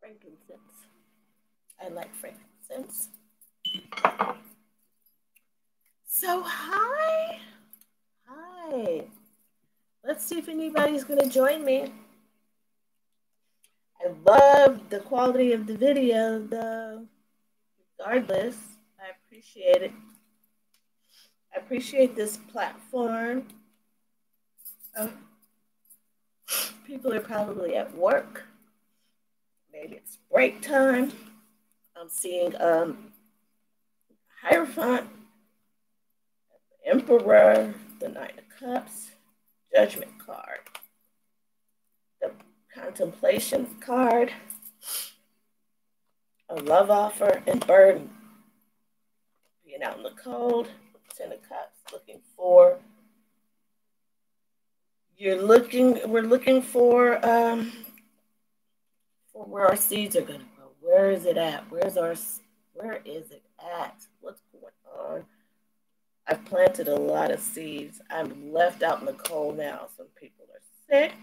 frankincense. I like frankincense. So, hi. Hi. Let's see if anybody's going to join me. I love the quality of the video, though. Regardless, I appreciate it. I appreciate this platform. Oh, people are probably at work. Maybe it's break time. I'm seeing Hierophant, Emperor, the Knight of Cups, Judgment card, the Contemplation card, a love offer, and burden. Being out in the cold, Ten of Cups, looking for. We're looking for where our seeds are going to grow. Where is it at? Where is it at? What's going on? I've planted a lot of seeds. I'm left out in the cold now. Some people are sick,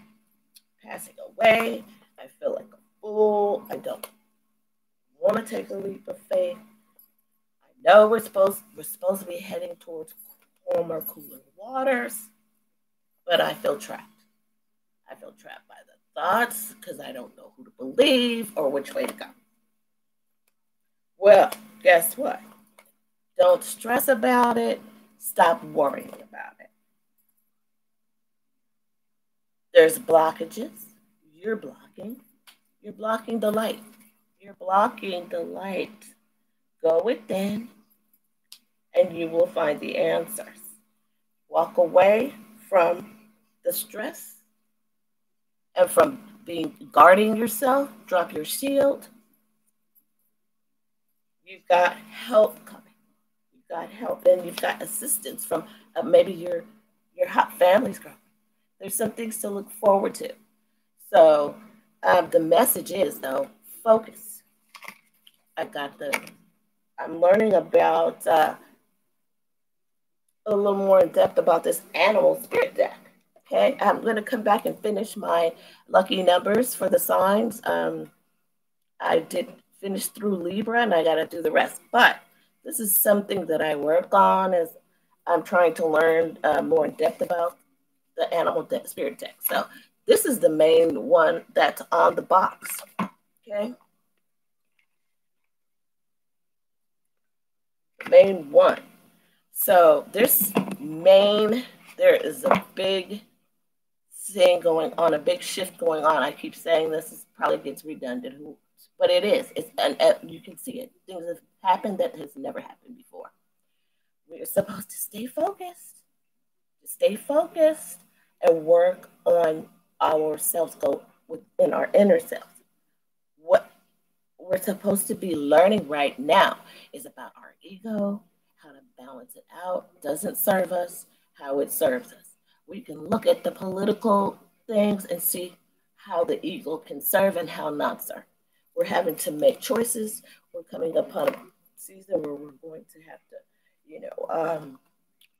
passing away. I feel like a fool. I don't want to take a leap of faith. I know we're supposed to be heading towards warmer, cooler waters, but I feel trapped. I feel trapped by the thoughts because I don't know who to believe or which way to go. Well, guess what? Don't stress about it. Stop worrying about it. There's blockages. You're blocking. You're blocking the light. You're blocking the light. Go within and you will find the answers. Walk away from the stress and from being guarding yourself. Drop your shield. You've got help coming. You've got help and you've got assistance from maybe your hot family's growing. There's some things to look forward to. So the message is though focus. I got the. I'm learning about a little more in depth about this animal spirit deck. Okay, I'm going to come back and finish my lucky numbers for the signs. I did finish through Libra and I got to do the rest. But this is something that I work on as I'm trying to learn more in depth about the spirit deck. So this is the main one that's on the box. Okay. Main one. So there is a big thing going on, a big shift going on. I keep saying this is probably gets redundant, but it is. It's and you can see it. Things have happened that has never happened before. We're supposed to stay focused, and work on ourselves, go within our inner self. What we're supposed to be learning right now is about our ego, how to balance it out, doesn't serve us, how it serves us. We can look at the political things and see how the ego can serve and how not serve. We're having to make choices. We're coming upon a season where we're going to have to,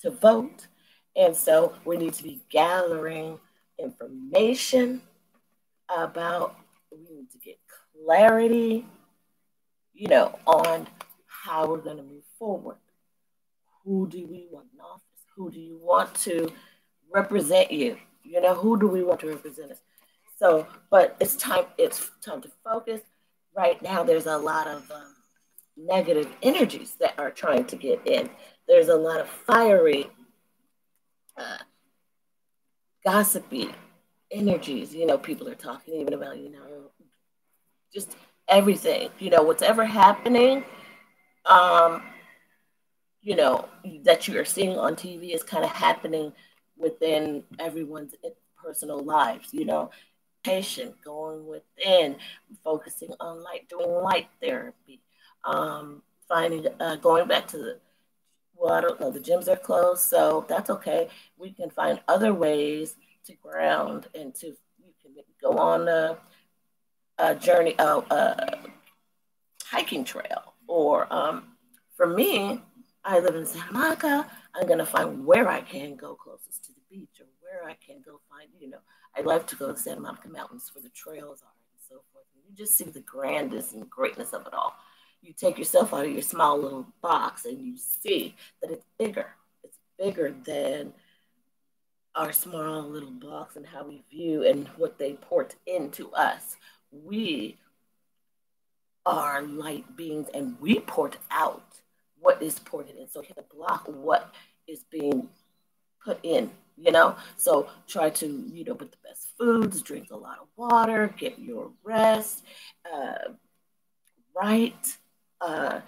to vote. And so we need to be gathering information about, we need to get clarity, on how we're going to move forward. Who do we want in office? Who do you want to represent you? Who do we want to represent us? So, but it's time to focus. Right now, there's a lot of negative energies that are trying to get in. There's a lot of fiery, uh, gossipy energies. People are talking even about, just everything. What's ever happening, um, that you are seeing on TV is kind of happening within everyone's personal lives. Patient, going within, focusing on light, doing light therapy, finding, going back to the, well, I don't know, the gyms are closed, so that's okay. We can find other ways to ground and you can go on a journey, hiking trail, or for me, I live in Santa Monica. I'm gonna find where I can go closest to the beach, or where I can go find, I love to go to Santa Monica Mountains where the trails are and so forth. And you just see the grandness and greatness of it all. You take yourself out of your small little box and you see that it's bigger. It's bigger than our small little box and how we view and what they port into us. We are light beings and we port out what is ported in. So you have to block what is being put in, you know? So try to, put the best foods, drink a lot of water, get your rest, write, uh,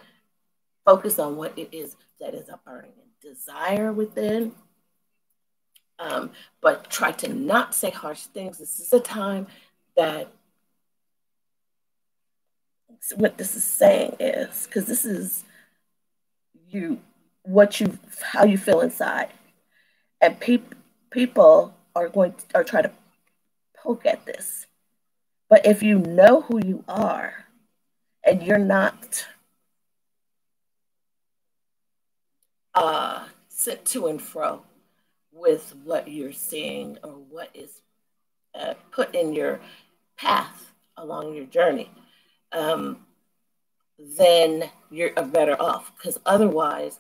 focus on what it is that is a burning desire within. But try to not say harsh things. This is a time that what this is saying is because this is you, what you, how you feel inside, and people are are trying to poke at this. But if you know who you are and you're not sent to and fro with what you're seeing or what is put in your path along your journey, um, then you're better off. Because otherwise,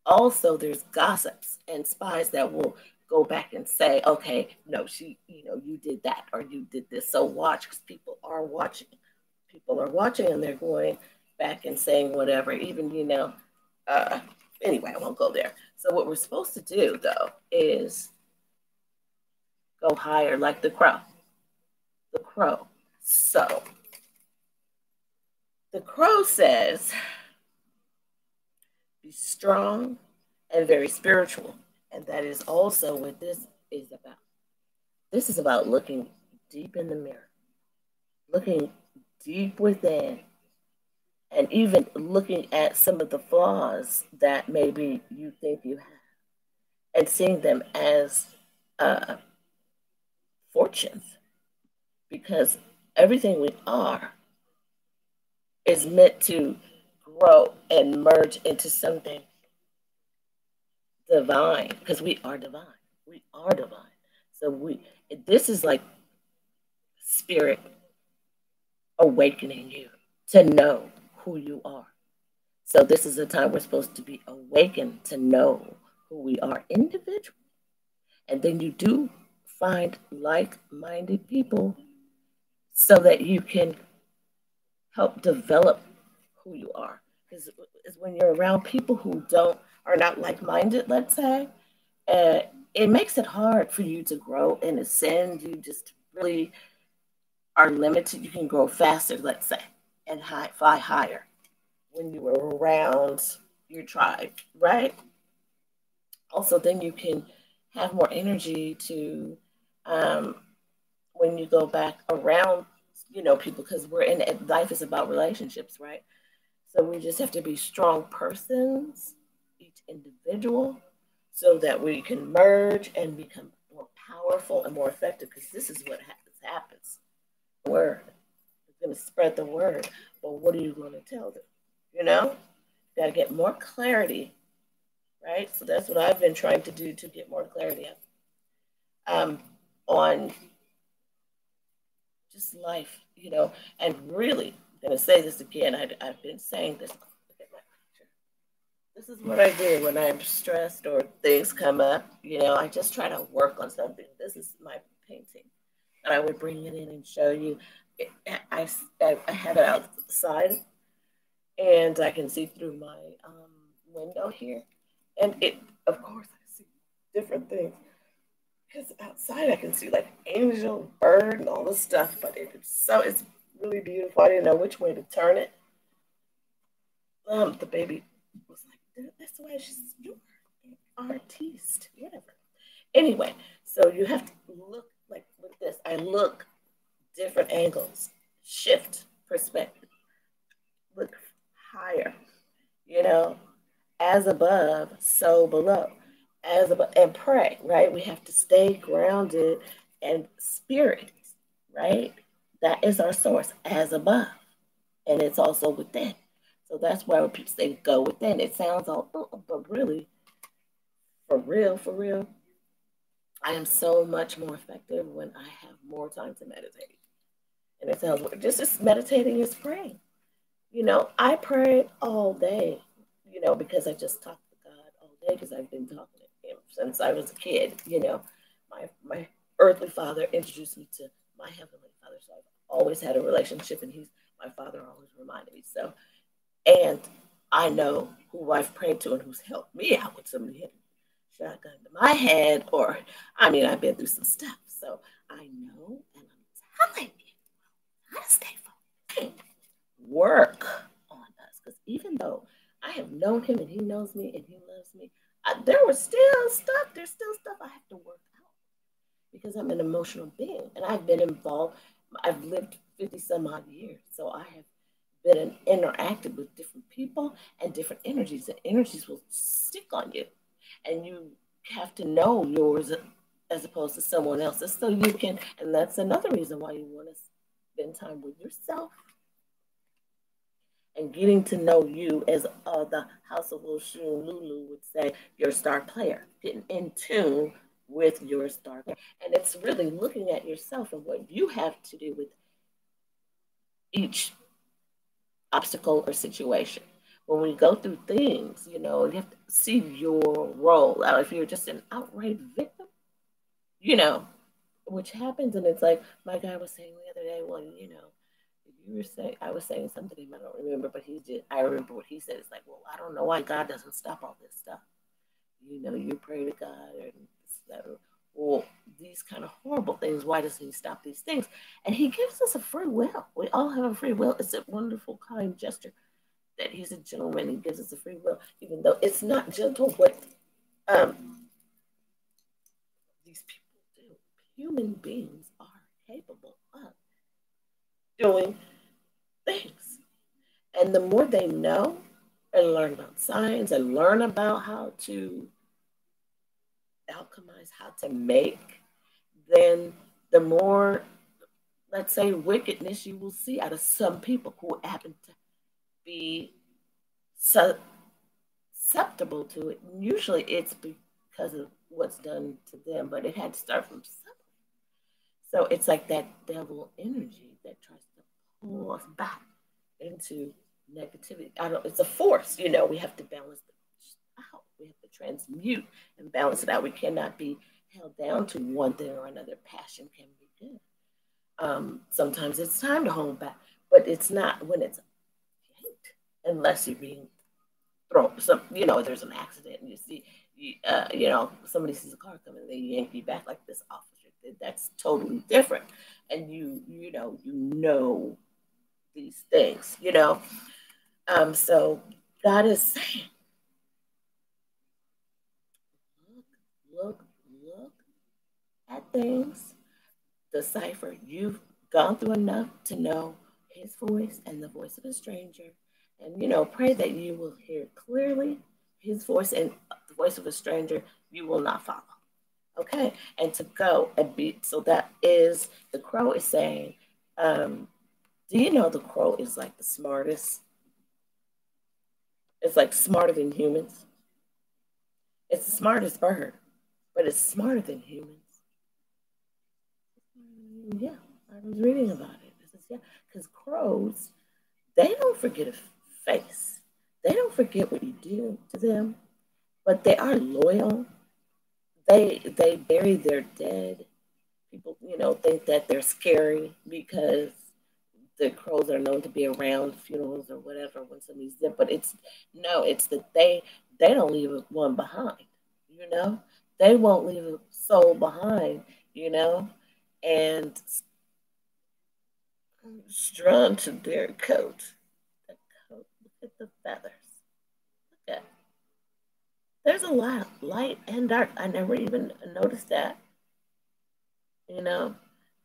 also there's gossips and spies that will go back and say, okay, no, you did that or you did this. So watch, because people are watching. People are watching and they're going back and saying whatever, even, uh, anyway, I won't go there. So what we're supposed to do though is go higher like the crow. The crow. So the crow says, be strong and very spiritual. And that is also what this is about. This is about looking deep in the mirror, looking deep within, and even looking at some of the flaws that maybe you think you have and seeing them as uh, fortunes, because everything we are is meant to grow and merge into something divine, because we are divine. We are divine. So this is like spirit awakening you to know who you are. So this is a time we're supposed to be awakened to know who we are individually. And then you do find like-minded people so that you can help develop who you are. Because when you're around people who are not like-minded, let's say, uh, it makes it hard for you to grow and ascend. You just really are limited. You can grow faster, let's say, and fly higher when you are around your tribe, right? Also, then you can have more energy to um, when you go back around, people, because we're in life is about relationships, right? So we just have to be strong persons, each individual, so that we can merge and become more powerful and more effective. Because this is what happens. Word is going to spread the word, but what are you going to tell them? You know, you got to get more clarity, right? So that's what I've been trying to do to get more clarity on just life, and really, I'm going to say this again. I've been saying this. Look at my picture. This is what I do when I'm stressed or things come up. I just try to work on something. This is my painting. And I would bring it in and show you. I have it outside, and I can see through my window here. And of course, I see different things. Because outside I can see like angel, bird, and all this stuff, but it's really beautiful. I didn't know which way to turn it. The baby was like, "That's the way you're an artiste, whatever." Anyway, so you have to look like with this. I look different angles, shift perspective, look higher. You know, as above, so below. As above, and pray, right? We have to stay grounded and spirit, right? That is our source, as above, and it's also within. So that's why when people say go within, it sounds all, oh, but really, for real, I am so much more effective when I have more time to meditate. And it sounds weird. Just meditating is praying. I pray all day, because I just talk to God all day because I've been talking to Him since I was a kid. My earthly father introduced me to my heavenly Father, so I've always had a relationship, and He's my Father. Always reminded me so, and I know who I've prayed to and who's helped me out with somebody hitting shotgun to my head, or I mean, I've been through some stuff, so I know, and I'm telling you how to stay focused. Work on us. Because even though I have known him and he knows me and he loves me, there's still stuff I have to work out because I'm an emotional being and I've been involved. I've lived 50 some odd years. So I have been interacted with different people and different energies, and energies will stick on you. And you have to know yours as opposed to someone else's so you can, and that's another reason why you want to spend time with yourself and getting to know you as the House of Oshun Lulu would say, your star player, getting in tune with your star player. And it's really looking at yourself and what you have to do with each obstacle or situation. When we go through things, you have to see your role. Now, if you're just an outright victim, you know, which happens, and it's like my guy was saying the other day, well, you were saying, I was saying something I don't remember, but I remember what he said. It's like, well, I don't know why God doesn't stop all this stuff. You pray to God and that, well, these kind of horrible things. Why doesn't He stop these things? And He gives us a free will. We all have a free will. It's a wonderful, kind gesture that He's a gentleman. He gives us a free will, even though it's not gentle what um, these people do. Human beings are capable of doing things. And the more they know and learn about science and learn about how to alchemize, how to make, then the more, let's say, wickedness you will see out of some people who happen to be susceptible to it. And usually it's because of what's done to them, but it had to start from somewhere. So it's like that devil energy that tries to pull us back into negativity. I don't. It's a force. We have to balance it out. We have to transmute and balance it out. We cannot be held down to one thing or another. Passion can be good. Sometimes it's time to hold back, but it's not when it's hate, unless you're being thrown. There's an accident and you see, somebody sees a car coming, and they yank you back like this officer. That's totally different, and you know these things. So God is saying, look, look at things, decipher. You've gone through enough to know His voice and the voice of a stranger, and pray that you will hear clearly His voice and the voice of a stranger. You will not follow. Okay, and to go and be. So that is the crow is saying. Do you know the crow is like the smartest? It's like smarter than humans. It's the smartest bird, but it's smarter than humans. Yeah, I was reading about it. It says, yeah, because crows, they don't forget a face. They don't forget what you do to them, but they are loyal. They bury their dead. People, think that they're scary because the crows are known to be around funerals or whatever when somebody's dead. But it's no, it's that they don't leave one behind. You know, they won't leave a soul behind. You know, and strung to their coat. The coat. Look at the feathers. Look at. There's a lot of light and dark. I never even noticed that. You know,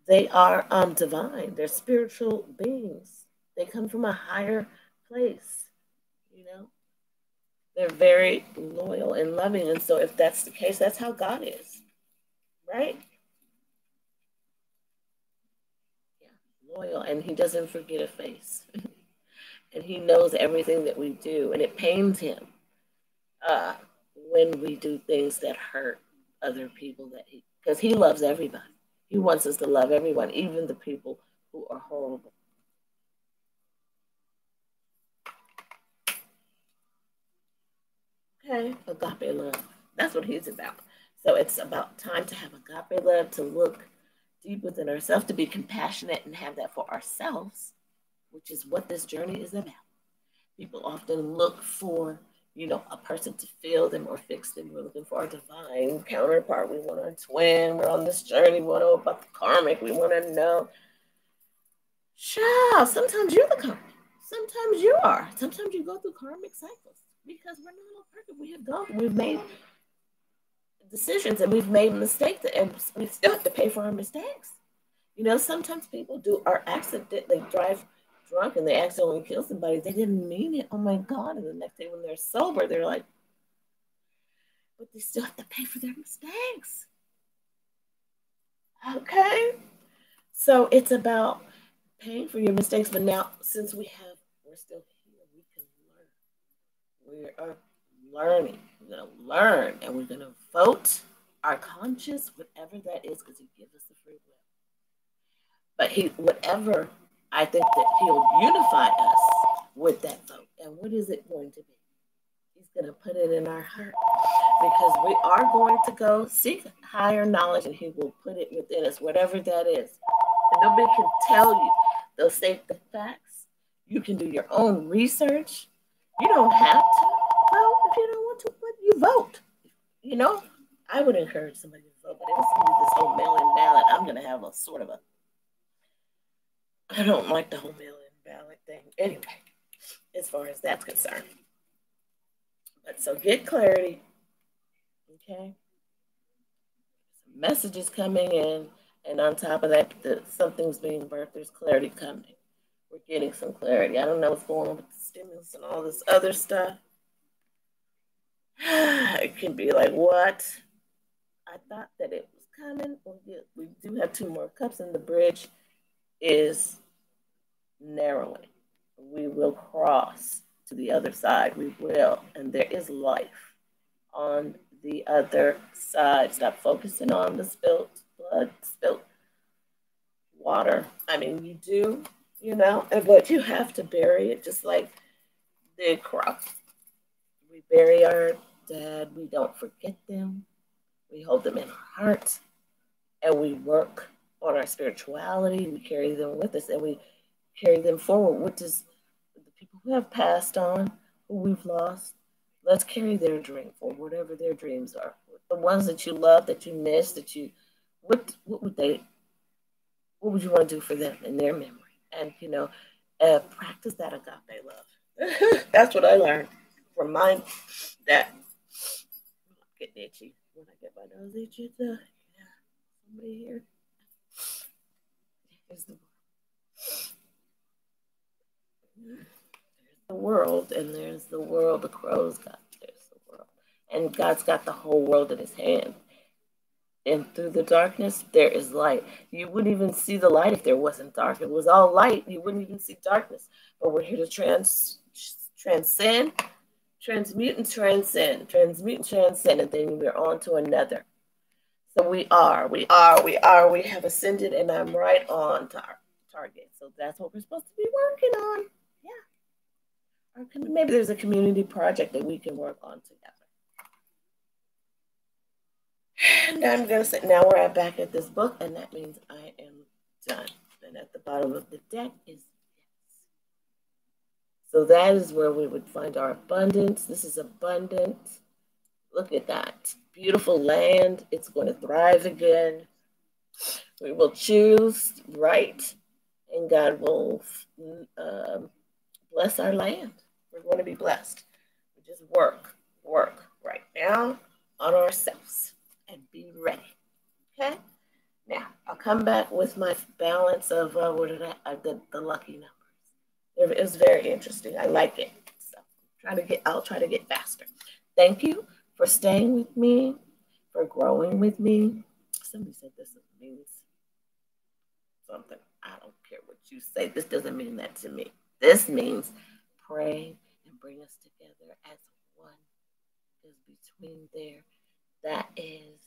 they are divine. They're spiritual beings. They come from a higher place. You know, they're very loyal and loving, and so if that's the case, that's how God is, right? Yeah, loyal, and He doesn't forget a face, and He knows everything that we do, and it pains Him uh, when we do things that hurt other people. That because He loves everybody. He wants us to love everyone, even the people who are horrible. Okay, agape love. That's what he's about. So it's about time to have agape love, to look deep within ourselves, to be compassionate and have that for ourselves, which is what this journey is about. People often look for, a person to fill them or fix them. We're looking for our divine counterpart. We want our twin. We're on this journey. We want to know about the karmic. We want to know. Child, sometimes you're the karmic. Sometimes you are. Sometimes you go through karmic cycles because we're not all perfect. We've made decisions and we've made mistakes and we still have to pay for our mistakes. Sometimes people are accidentally drive drunk and they accidentally kill somebody. They didn't mean it. Oh my God. And the next day when they're sober, they're like, but they still have to pay for their mistakes. Okay. So it's about paying for your mistakes. But now, since we're still here, we can learn. We are learning. We're going to learn and we're going to vote our conscience, whatever that is, because he gives us the free will. But whatever, I think that he'll unify us with that vote. And what is it going to be? He's going to put it in our heart because we are going to go seek higher knowledge and he will put it within us, whatever that is. And nobody can tell you. They'll state the facts. You can do your own research. You don't have to vote if you don't want to, but you vote. I would encourage somebody to vote, but if it's going to be this whole mail-in ballot, I'm going to have a sort of a I don't like the whole mail-in ballot thing. Anyway, as far as that's concerned. But so get clarity. Okay? Some messages coming in, and on top of that, something's being birthed. There's clarity coming. We're getting some clarity. I don't know what's going on with the stimulus and all this other stuff. It can be like, what? I thought that it was coming. We do have two more cups, and the bridge is narrowing. We will cross to the other side. We will. And there is life on the other side. Stop focusing on the spilt blood, spilt water. I mean, you do, but you have to bury it just like the crop. We bury our dead. We don't forget them. We hold them in our hearts. And we work on our spirituality. We carry them with us. And we carry them forward, which is the people who have passed on, who we've lost. Let's carry their dream forward, whatever their dreams are. The ones that you love, that you miss, what would you want to do for them in their memory? And, practice that agape love. That's what I learned from mine, that I'm getting itchy. When I get my nose itchy, somebody here. There's the world, and there's the world. The crows got there's the world, and God's got the whole world in His hand. And through the darkness, there is light. You wouldn't even see the light if there wasn't dark. If it was all light, you wouldn't even see darkness. But we're here to transcend, transmute, and transcend, transmute and transcend, and then we're on to another. So we have ascended, and I'm right on target. So that's what we're supposed to be working on. Yeah. Or maybe there's a community project that we can work on together. And I'm going to say, now we're back at this book, and that means I am done. And at the bottom of the deck is yes. So that is where we would find our abundance. This is abundant. Look at that. Beautiful land. It's going to thrive again. We will choose right, and God will bless our land. We're going to be blessed. We just work right now on ourselves and be ready. Okay? Now, I'll come back with my balance of the lucky numbers. It was very interesting. I like it. So I'll try to get faster. Thank you for staying with me, for growing with me. Somebody said this means something. I don't care what you say. This doesn't mean that to me. This means pray and bring us together as one. Because between there, that is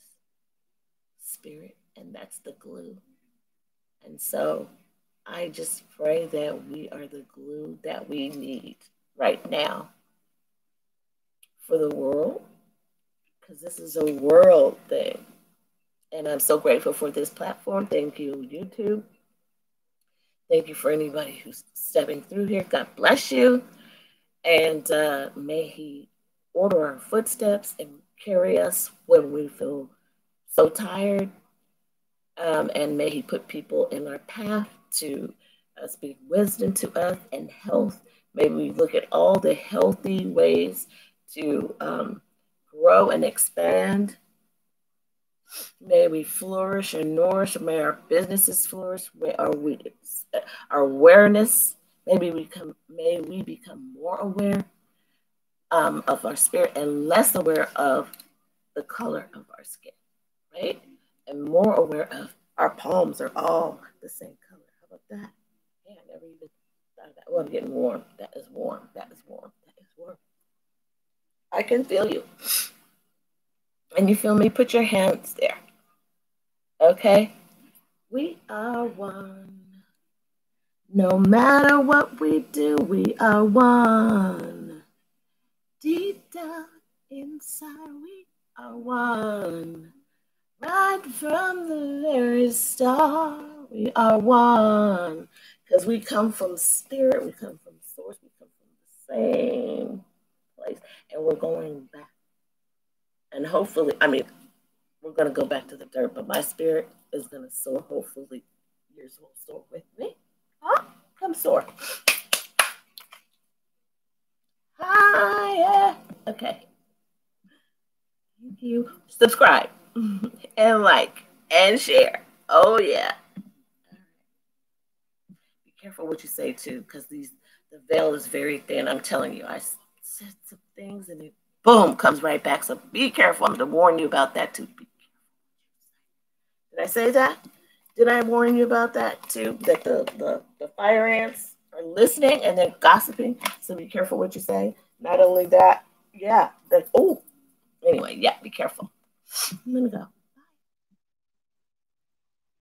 spirit, and that's the glue. And so I just pray that we are the glue that we need right now for the world, because this is a world thing. And I'm so grateful for this platform. Thank you, YouTube. Thank you for anybody who's stepping through here. God bless you. And may He order our footsteps and carry us when we feel so tired. And may He put people in our path to speak wisdom to us and health. May we look at all the healthy ways to grow and expand. May we flourish and nourish. May our businesses flourish. Our awareness. May we become more aware of our spirit and less aware of the color of our skin, right? And more aware of our palms are all the same color. How about that? Yeah, I never even thought of that. Oh, I'm getting warm. That is warm. That is warm. That is warm. I can feel you. And you feel me? Put your hands there. Okay? We are one. No matter what we do, we are one. Deep down inside, we are one. Right from the very start, we are one. Because we come from spirit, we come from source, we come from the same place. And we're going back. And hopefully, we're going to go back to the dirt, but my spirit is going to soar. Hopefully, yours will soar with me. Huh? Come soar. Hi, yeah. Okay. Thank you. Subscribe and like and share. Oh yeah. Be careful what you say too, because the veil is very thin. I'm telling you, I said some things and it boom comes right back. So be careful. I'm going to warn you about that too. Did I say that? Did I warn you about that too? That the fire ants are listening and they're gossiping. So be careful what you say. Not only that, yeah. Anyway, yeah, be careful. I'm gonna go.